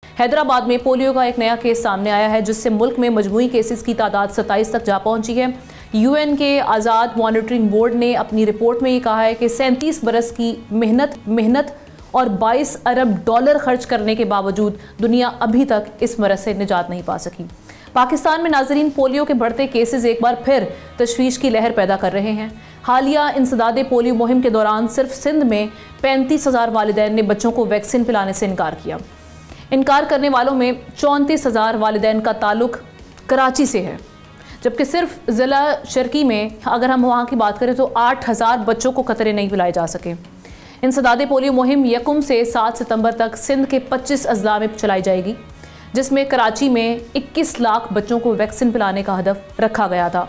हैदराबाद में पोलियो का एक नया केस सामने आया है, जिससे मुल्क में मजमूई केसेस की तादाद 27 तक जा पहुंची है। यूएन के आज़ाद मॉनिटरिंग बोर्ड ने अपनी रिपोर्ट में ये कहा है कि 37 बरस की मेहनत और 22 अरब डॉलर खर्च करने के बावजूद दुनिया अभी तक इस मरज से निजात नहीं पा सकी। पाकिस्तान में नाजरीन, पोलियो के बढ़ते केसेस एक बार फिर तशवीश की लहर पैदा कर रहे हैं। हालिया इंसदादे पोलियो मुहिम के दौरान सिर्फ सिंध में 35,000 वालिदैन ने बच्चों को वैक्सीन पिलाने से इनकार किया। इनकार करने वालों में 34,000 वालिदैन का ताल्लुक कराची से है, जबकि सिर्फ ज़िला शर्की में अगर हम वहाँ की बात करें तो 8,000 बच्चों को कतरे नहीं पिलाए जा सके। इंसदादे पोलियो मुहिम यकम से 7 सितंबर तक सिंध के 25 अजला में चलाई जाएगी, जिसमें कराची में 21 लाख बच्चों को वैक्सीन पिलाने का हदफ रखा गया था।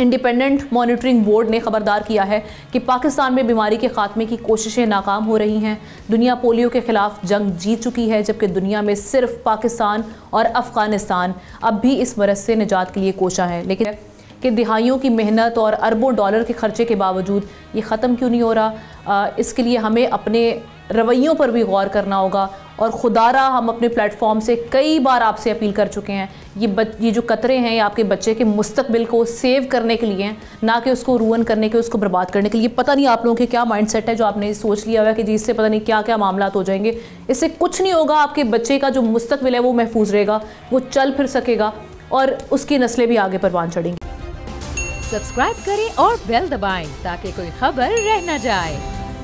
इंडिपेंडेंट मॉनिटरिंग बोर्ड ने खबरदार किया है कि पाकिस्तान में बीमारी के खात्मे की कोशिशें नाकाम हो रही हैं। दुनिया पोलियो के खिलाफ जंग जीत चुकी है, जबकि दुनिया में सिर्फ पाकिस्तान और अफगानिस्तान अब भी इस मरज से निजात के लिए कोशा है। लेकिन कि दिहाइयों की मेहनत और अरबों डॉलर के खर्चे के बावजूद ये ख़त्म क्यों नहीं हो रहा, इसके लिए हमें अपने रवैयों पर भी गौर करना होगा। और खुदारा हम अपने प्लेटफॉर्म से कई बार आपसे अपील कर चुके हैं, ये जो कतरे हैं ये आपके बच्चे के मुस्तकबिल को सेव करने के लिए हैं, ना कि उसको रूअन करने के, उसको बर्बाद करने के लिए। पता नहीं आप लोगों के क्या माइंडसेट है जो आपने सोच लिया हुआ है कि जी इससे पता नहीं क्या क्या मामला हो जाएंगे। इससे कुछ नहीं होगा। आपके बच्चे का जो मुस्तकबिल है वो महफूज रहेगा, वो चल फिर सकेगा और उसकी नस्लें भी आगे परवान चढ़ेंगी। सब्सक्राइब करें और बेल दबाएं ताकि कोई खबर रह न जाए।